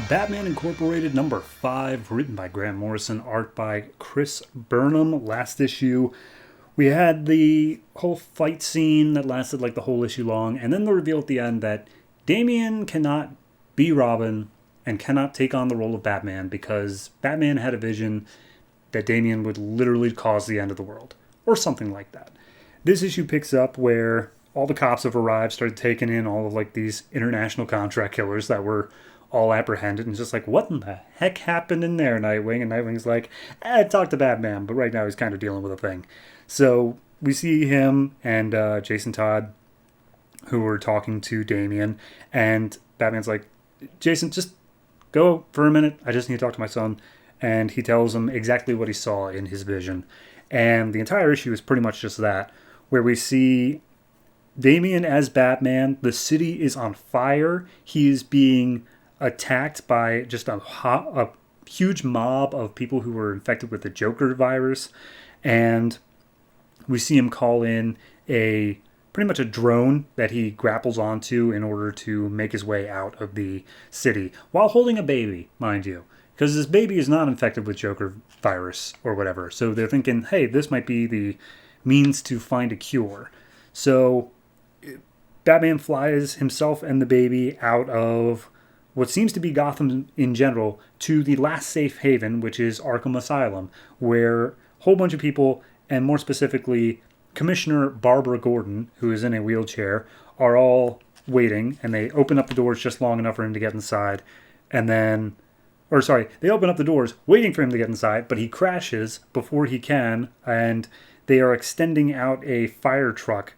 Batman Incorporated number 5, written by Grant Morrison, art by Chris Burnham. Last issue, we had the whole fight scene that lasted like the whole issue long, and then the reveal at the end that Damian cannot be Robin and cannot take on the role of Batman because Batman had a vision that Damian would literally cause the end of the world, or something like that. This issue picks up where all the cops have arrived, started taking in all of like these international contract killers that were all apprehended, and just like, what in the heck happened in there, Nightwing? And Nightwing's like, talk to Batman, but right now he's kind of dealing with a thing. So we see him and Jason Todd, who were talking to Damian, and Batman's like, Jason, just go for a minute. I just need to talk to my son. And he tells him exactly what he saw in his vision. And the entire issue is pretty much just that, where we see Damian as Batman. The city is on fire. He is being attacked by just a huge mob of people who were infected with the Joker virus. And we see him call in pretty much a drone that he grapples onto in order to make his way out of the city while holding a baby, mind you, because this baby is not infected with Joker virus or whatever. So they're thinking, hey, this might be the means to find a cure. So Batman flies himself and the baby out of what seems to be Gotham in general to the last safe haven, which is Arkham Asylum, where a whole bunch of people, and more specifically Commissioner Barbara Gordon, who is in a wheelchair, are all waiting, and they open up the doors just long enough for him to get inside. And then, they open up the doors waiting for him to get inside, but he crashes before he can, and they are extending out a fire truck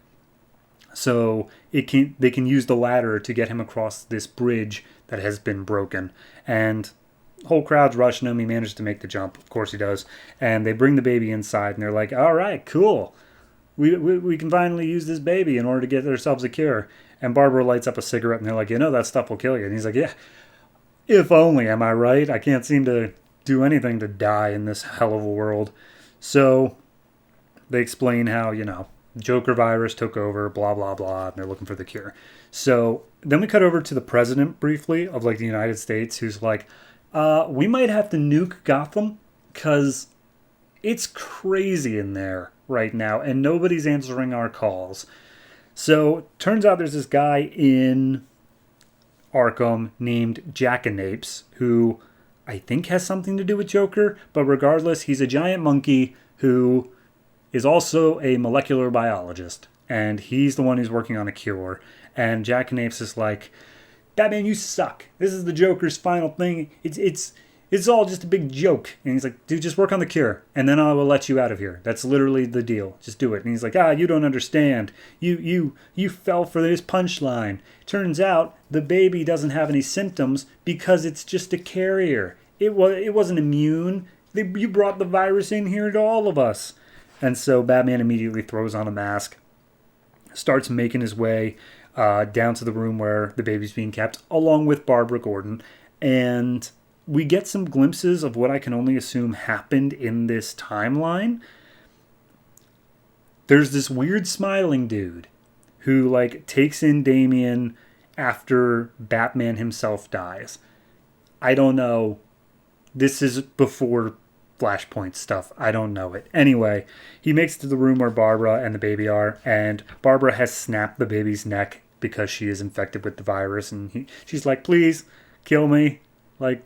so they can use the ladder to get him across this bridge that has been broken. And the whole crowd's rushing him. He manages to make the jump. Of course he does. And they bring the baby inside, and they're like, all right, cool. We can finally use this baby in order to get ourselves a cure. And Barbara lights up a cigarette, and they're like, that stuff will kill you. And he's like, yeah, if only, am I right? I can't seem to do anything to die in this hell of a world. So they explain how, Joker virus took over, blah, blah, blah, and they're looking for the cure. So then we cut over to the president briefly of the United States, who's like, we might have to nuke Gotham because it's crazy in there right now and nobody's answering our calls. So turns out there's this guy in Arkham named Jackanapes who I think has something to do with Joker, but regardless, he's a giant monkey who is also a molecular biologist, and he's the one who's working on a cure. And Jackanapes is like, Batman, you suck. This is the Joker's final thing. It's all just a big joke. And he's like, dude, just work on the cure, and then I will let you out of here. That's literally the deal. Just do it. And he's like, you don't understand. You fell for this punchline. Turns out the baby doesn't have any symptoms because it's just a carrier. It wasn't immune. You brought the virus in here to all of us. And so Batman immediately throws on a mask, starts making his way down to the room where the baby's being kept, along with Barbara Gordon. And we get some glimpses of what I can only assume happened in this timeline. There's this weird smiling dude who takes in Damian after Batman himself dies. I don't know. This is before Flashpoint stuff. I don't know it. Anyway, he makes it to the room where Barbara and the baby are, and Barbara has snapped the baby's neck because she is infected with the virus, and she's like, please, kill me.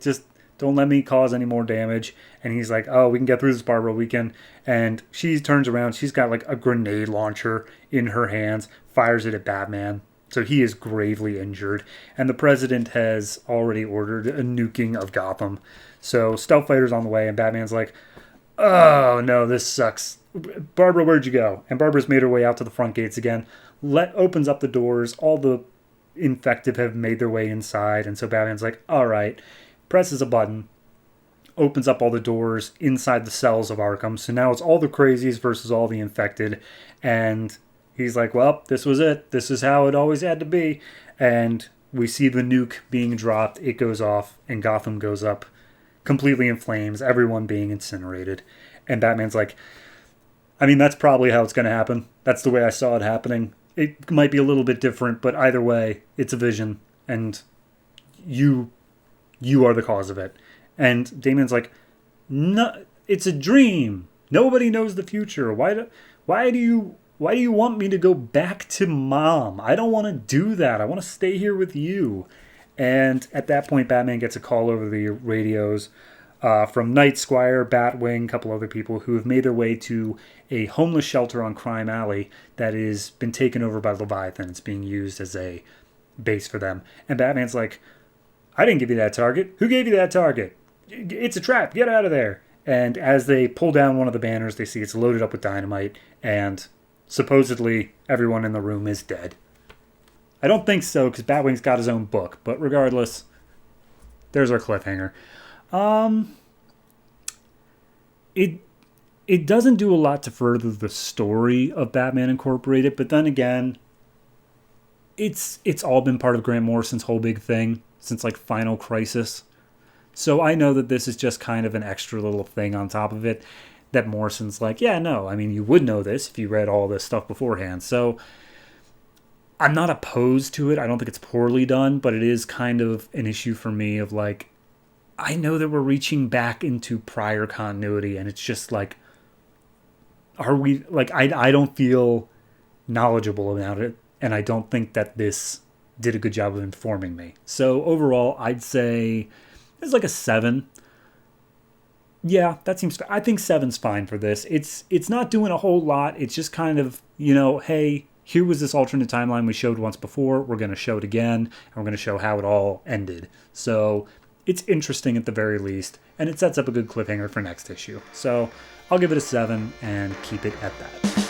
Just don't let me cause any more damage. And he's like, oh, we can get through this, Barbara, we can. And she turns around, she's got a grenade launcher in her hands, fires it at Batman. So he is gravely injured, and the president has already ordered a nuking of Gotham. So Stealth Fighter's on the way, and Batman's like, oh no, this sucks. Barbara, where'd you go? And Barbara's made her way out to the front gates again, opens up the doors. All the infected have made their way inside, and so Batman's like, all right, presses a button, opens up all the doors inside the cells of Arkham. So now it's all the crazies versus all the infected, and he's like, well, this was it. This is how it always had to be. And we see the nuke being dropped. It goes off, and Gotham goes up completely in flames, everyone being incinerated. And Batman's like, that's probably how it's going to happen. That's the way I saw it happening. It might be a little bit different, but either way, it's a vision. And you you are the cause of it. And Damien's like, no, it's a dream. Nobody knows the future. Why do you want me to go back to mom? I don't want to do that. I want to stay here with you. And at that point, Batman gets a call over the radios from Night Squire, Batwing, a couple other people who have made their way to a homeless shelter on Crime Alley that has been taken over by Leviathan. It's being used as a base for them. And Batman's like, I didn't give you that target. Who gave you that target? It's a trap. Get out of there. And as they pull down one of the banners, they see it's loaded up with dynamite, and supposedly everyone in the room is dead. I don't think so, because Batwing's got his own book. But regardless, there's our cliffhanger. It doesn't do a lot to further the story of Batman Incorporated, but then again, it's all been part of Grant Morrison's whole big thing since like Final Crisis. So I know that this is just kind of an extra little thing on top of it that Morrison's like, yeah, no, I mean, you would know this if you read all this stuff beforehand. So I'm not opposed to it. I don't think it's poorly done, but it is kind of an issue for me of like, I know that we're reaching back into prior continuity, and it's just like, are we, like, I don't feel knowledgeable about it, and I don't think that this did a good job of informing me. So overall, I'd say it's like a 7. Yeah, that seems fair. I think 7's fine for this. It's not doing a whole lot. It's just kind of, hey, here was this alternate timeline we showed once before. We're going to show it again, and we're going to show how it all ended. So it's interesting at the very least, and it sets up a good cliffhanger for next issue. So I'll give it a 7 and keep it at that.